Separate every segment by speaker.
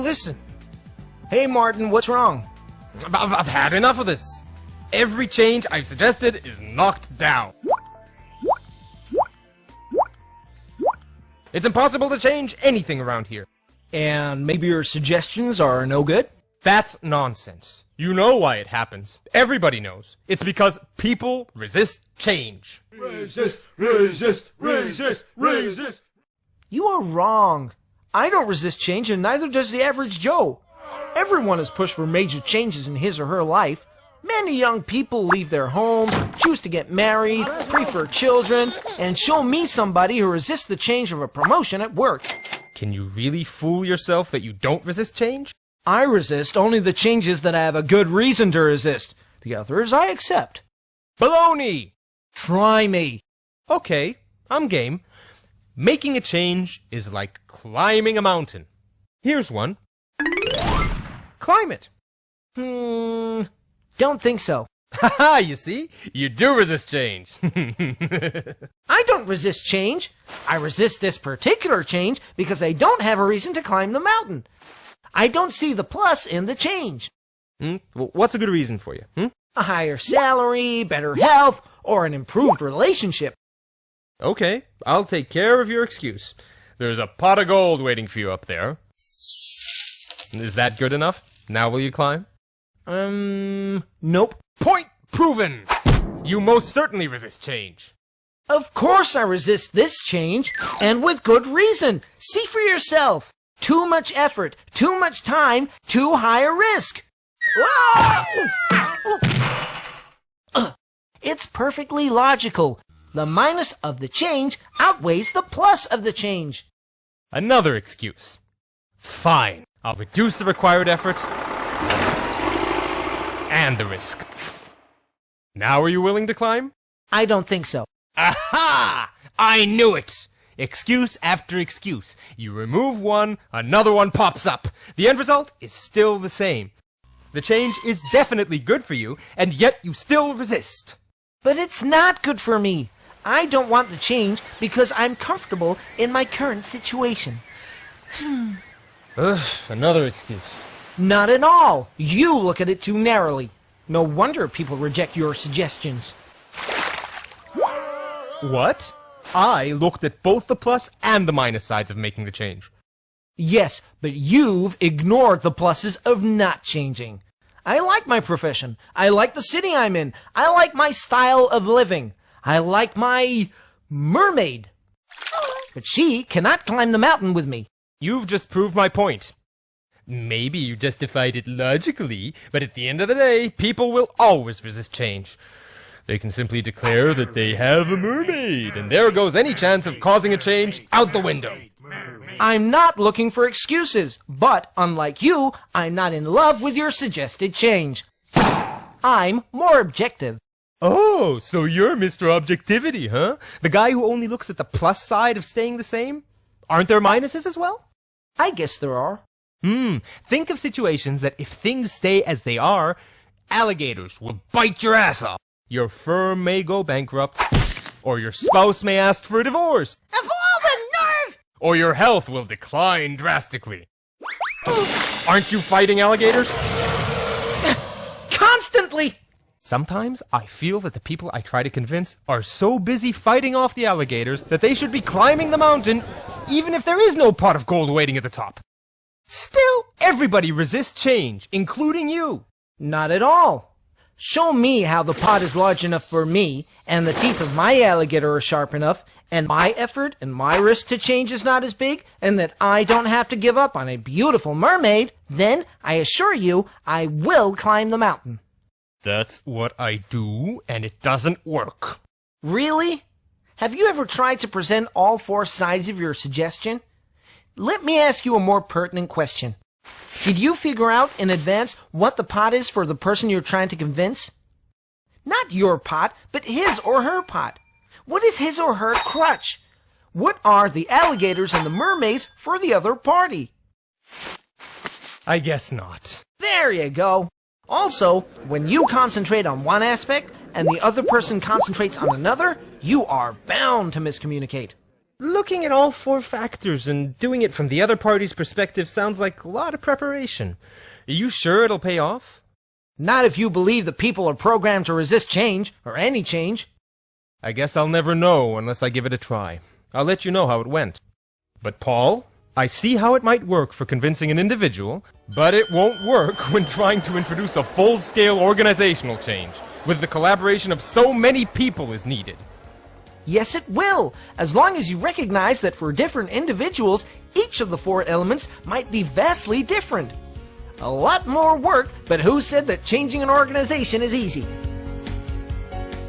Speaker 1: listen. Hey, Martin, what's wrong?
Speaker 2: I've had enough of this. Every change I've suggested is knocked down. It's impossible to change anything around here.
Speaker 1: And maybe your suggestions are no good?
Speaker 2: That's nonsense. You know why it happens. Everybody knows. It's because people resist change.
Speaker 3: Resist, resist, resist, resist.
Speaker 1: You are wrong. I don't resist change, and neither does the average Joe. Everyone is pushed for major changes in his or her life. Many young people leave their homes, choose to get married, prefer children, and show me somebody who resists the change of a promotion at work.
Speaker 2: Can you really fool yourself that you don't resist change?
Speaker 1: I resist only the changes that I have a good reason to resist. The others I accept.
Speaker 2: Baloney!
Speaker 1: Try me.
Speaker 2: Okay, I'm game. Making a change is like climbing a mountain. Here's one. Climb it.
Speaker 1: Don't think so.
Speaker 2: Haha, you see? You do resist change.
Speaker 1: I don't resist change. I resist this particular change because I don't have a reason to climb the mountain. I don't see the plus in the change.
Speaker 2: Well, what's a good reason for you?
Speaker 1: A higher salary, better health, or an improved relationship.
Speaker 2: Okay, I'll take care of your excuse. There's a pot of gold waiting for you up there. Is that good enough? Now will you climb?
Speaker 1: Nope.
Speaker 2: Point proven! You most certainly resist change.
Speaker 1: Of course I resist this change, and with good reason. See for yourself. Too much effort, too much time, too high a risk. It's perfectly logical. The minus of the change outweighs the plus of the change.
Speaker 2: Another excuse. Fine, I'll reduce the required efforts and the risk. Now are you willing to climb?
Speaker 1: I don't think so.
Speaker 2: Aha! I knew it! Excuse after excuse. You remove one, another one pops up. The end result is still the same. The change is definitely good for you, and yet you still resist.
Speaker 1: But it's not good for me. I don't want the change because I'm comfortable in my current situation.
Speaker 2: Another excuse.
Speaker 1: Not at all. You look at it too narrowly. No wonder people reject your suggestions.
Speaker 2: What? I looked at both the plus and the minus sides of making the change.
Speaker 1: Yes, but you've ignored the pluses of not changing. I like my profession. I like the city I'm in. I like my style of living. I like my mermaid. But she cannot climb the mountain with me.
Speaker 2: You've just proved my point. Maybe you justified it logically, but at the end of the day, people will always resist change. They can simply declare that they have a mermaid, and there goes any chance of causing a change out the window.
Speaker 1: I'm not looking for excuses, but unlike you, I'm not in love with your suggested change. I'm more objective.
Speaker 2: Oh, so you're Mr. Objectivity, huh? The guy who only looks at the plus side of staying the same? Aren't there minuses as well?
Speaker 1: I guess there are.
Speaker 2: Think of situations that if things stay as they are, alligators will bite your ass off. Your firm may go bankrupt, or your spouse may ask for a divorce.
Speaker 4: Of all the nerve!
Speaker 2: Or your health will decline drastically. Aren't you fighting alligators?
Speaker 1: Constantly!
Speaker 2: Sometimes I feel that the people I try to convince are so busy fighting off the alligators that they should be climbing the mountain even if there is no pot of gold waiting at the top. Still, everybody resists change, including you.
Speaker 1: Not at all. Show me how the pot is large enough for me, and the teeth of my alligator are sharp enough, and my effort and my risk to change is not as big, and that I don't have to give up on a beautiful mermaid, then, I assure you, I will climb the mountain.
Speaker 2: That's what I do, and it doesn't work.
Speaker 1: Really? Have you ever tried to present all four sides of your suggestion? Let me ask you a more pertinent question. Did you figure out in advance what the pot is for the person you're trying to convince? Not your pot, but his or her pot. What is his or her crutch? What are the alligators and the mermaids for the other party?
Speaker 2: I guess not.
Speaker 1: There you go. Also, when you concentrate on one aspect and the other person concentrates on another, you are bound to miscommunicate.
Speaker 2: looking at all four factors and doing it from the other party's perspective sounds like a lot of preparation. Are you sure it'll pay off?
Speaker 1: Not if you believe that people are programmed to resist change, or any change.
Speaker 2: I guess I'll never know unless I give it a try. I'll let you know how it went. But Paul, I see how it might work for convincing an individual, but it won't work when trying to introduce a full-scale organizational change, with the collaboration of so many people is needed.
Speaker 1: Yes, it will, as long as you recognize that for different individuals, each of the four elements might be vastly different. A lot more work, but who said that changing an organization is easy?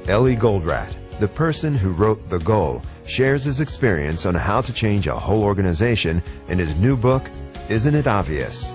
Speaker 4: Ellie Goldratt, the person who wrote The Goal, shares his experience on how to change a whole organization in his new book, Isn't It Obvious?